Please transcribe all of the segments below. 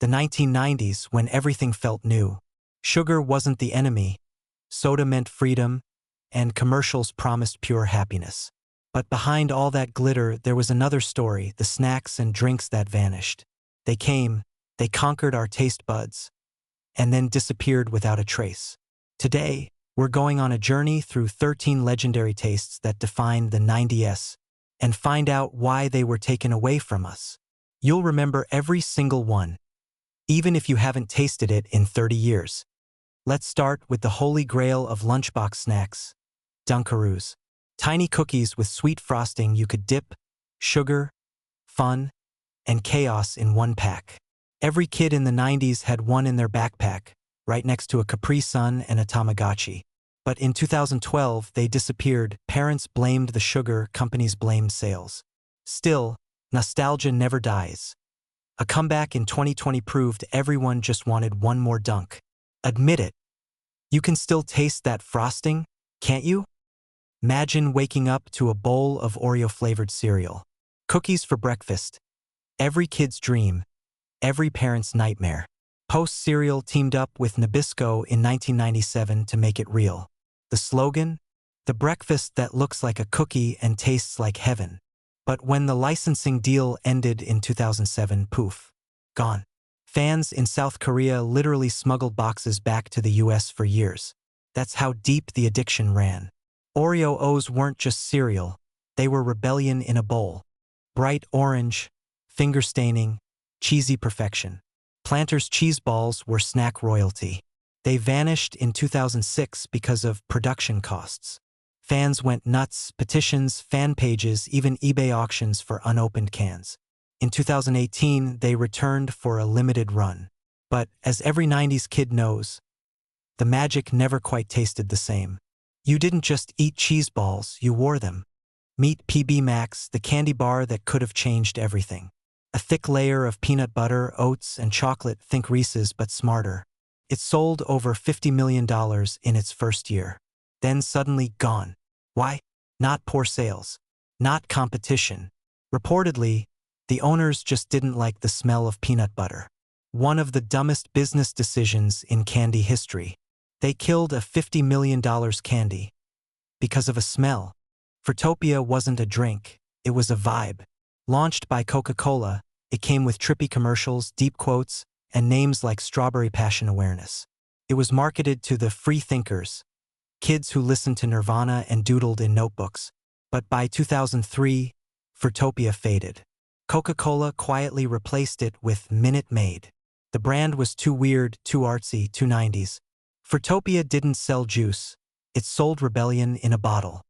The 1990s, when everything felt new. Sugar wasn't the enemy. Soda meant freedom, and commercials promised pure happiness. But behind all that glitter, there was another story, the snacks and drinks that vanished. They came, they conquered our taste buds, and then disappeared without a trace. Today, we're going on a journey through 13 legendary tastes that define the 90s and find out why they were taken away from us. You'll remember every single one, even if you haven't tasted it in 30 years. Let's start with the holy grail of lunchbox snacks, Dunkaroos. Tiny cookies with sweet frosting you could dip, sugar, fun, and chaos in one pack. Every kid in the 90s had one in their backpack, right next to a Capri Sun and a Tamagotchi. But in 2012, they disappeared. Parents blamed the sugar, companies blamed sales. Still, nostalgia never dies. A comeback in 2020 proved everyone just wanted one more dunk. Admit it. You can still taste that frosting, can't you? Imagine waking up to a bowl of Oreo-flavored cereal. Cookies for breakfast. Every kid's dream. Every parent's nightmare. Post Cereal teamed up with Nabisco in 1997 to make it real. The slogan? The breakfast that looks like a cookie and tastes like heaven. But when the licensing deal ended in 2007, poof. Gone. Fans in South Korea literally smuggled boxes back to the US for years. That's how deep the addiction ran. Oreo-O's weren't just cereal. They were rebellion in a bowl. Bright orange, finger-staining, cheesy perfection. Planters cheese balls were snack royalty. They vanished in 2006 because of production costs. Fans went nuts, petitions, fan pages, even eBay auctions for unopened cans. In 2018, they returned for a limited run. But, as every 90s kid knows, the magic never quite tasted the same. You didn't just eat cheese balls, you wore them. Meet PB Max, the candy bar that could have changed everything. A thick layer of peanut butter, oats, and chocolate, think Reese's but smarter. It sold over $50 million in its first year. Then suddenly gone. Why? Not poor sales. Not competition. Reportedly, the owners just didn't like the smell of peanut butter. One of the dumbest business decisions in candy history. They killed a $50 million candy because of a smell. Fruitopia wasn't a drink, it was a vibe. Launched by Coca-Cola, it came with trippy commercials, deep quotes, and names like Strawberry Passion Awareness. It was marketed to the free thinkers, kids who listened to Nirvana and doodled in notebooks. But by 2003, Fruitopia faded. Coca-Cola quietly replaced it with Minute Maid. The brand was too weird, too artsy, too 90s. Fruitopia didn't sell juice, it sold rebellion in a bottle.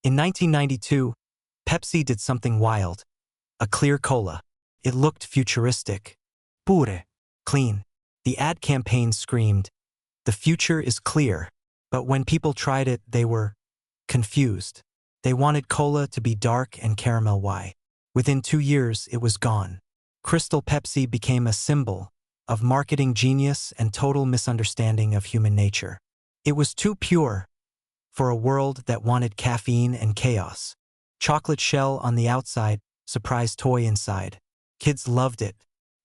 In 1992, Pepsi did something wild. A clear cola. It looked futuristic. Pure. Clean. The ad campaign screamed, "The future is clear." But when people tried it, they were confused. They wanted cola to be dark and caramel. Why? Within 2 years, it was gone. Crystal Pepsi became a symbol of marketing genius and total misunderstanding of human nature. It was too pure for a world that wanted caffeine and chaos. Chocolate shell on the outside, surprise toy inside. Kids loved it.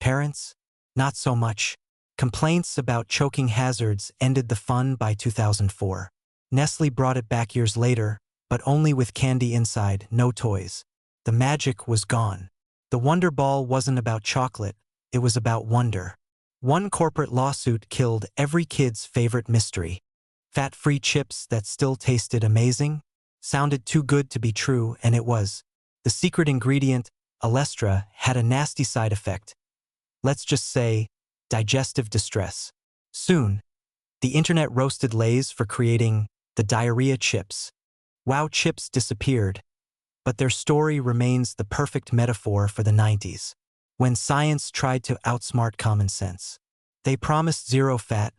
Parents? Not so much. Complaints about choking hazards ended the fun by 2004. Nestle brought it back years later, but only with candy inside, no toys. The magic was gone. The Wonder Ball wasn't about chocolate, it was about wonder. One corporate lawsuit killed every kid's favorite mystery. Fat-free chips that still tasted amazing? Sounded too good to be true, and it was. The secret ingredient, Alestra, had a nasty side effect. Let's just say, digestive distress. Soon, the internet roasted Lay's for creating the diarrhea chips. Wow, chips disappeared. But their story remains the perfect metaphor for the 90s. When science tried to outsmart common sense. They promised zero fat,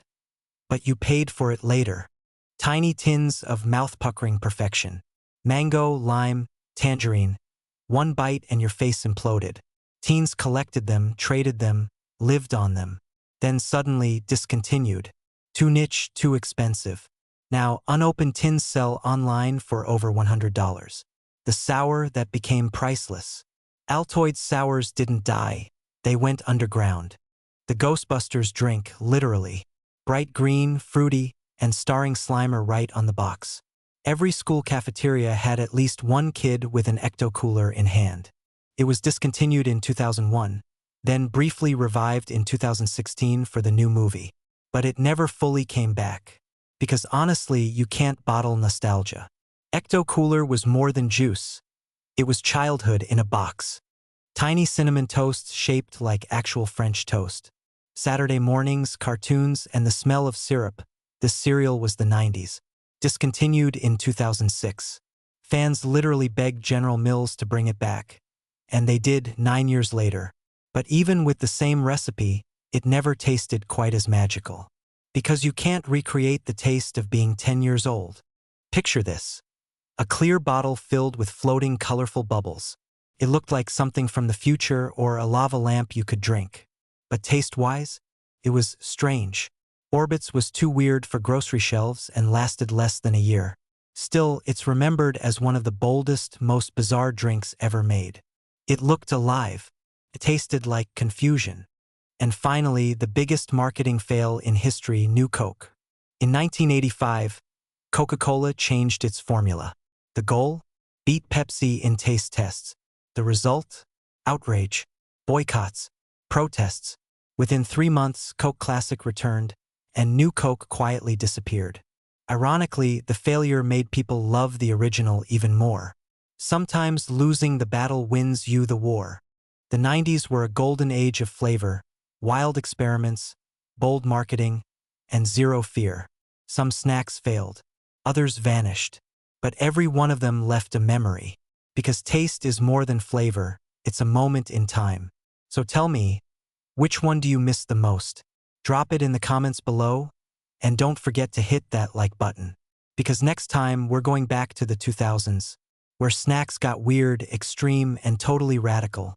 but you paid for it later. Tiny tins of mouth-puckering perfection. Mango, lime, tangerine. One bite and your face imploded. Teens collected them, traded them, lived on them. Then suddenly discontinued. Too niche, too expensive. Now, unopened tins sell online for over $100. The sour that became priceless. Altoid sours didn't die. They went underground. The Ghostbusters drink, literally. Bright green, fruity, and starring Slimer right on the box. Every school cafeteria had at least one kid with an ecto-cooler in hand. It was discontinued in 2001, then briefly revived in 2016 for the new movie. But it never fully came back. Because honestly, you can't bottle nostalgia. Ecto-Cooler was more than juice. It was childhood in a box. Tiny cinnamon toasts shaped like actual French toast. Saturday mornings, cartoons, and the smell of syrup. This cereal was the 90s. Discontinued in 2006. Fans literally begged General Mills to bring it back. And they did 9 years later. But even with the same recipe, it never tasted quite as magical. Because you can't recreate the taste of being 10 years old. Picture this. A clear bottle filled with floating colorful bubbles. It looked like something from the future or a lava lamp you could drink. But taste-wise, it was strange. Orbitz was too weird for grocery shelves and lasted less than a year. Still, it's remembered as one of the boldest, most bizarre drinks ever made. It looked alive. It tasted like confusion. And finally, the biggest marketing fail in history, New Coke. In 1985, Coca-Cola changed its formula. The goal? Beat Pepsi in taste tests. The result? Outrage, boycotts, protests. Within 3 months, Coke Classic returned, and New Coke quietly disappeared. Ironically, the failure made people love the original even more. Sometimes losing the battle wins you the war. The 90s were a golden age of flavor, wild experiments, bold marketing, and zero fear. Some snacks failed, others vanished, but every one of them left a memory. Because taste is more than flavor, it's a moment in time. So tell me, which one do you miss the most? Drop it in the comments below, and don't forget to hit that like button. Because next time we're going back to the 2000s, where snacks got weird, extreme, and totally radical.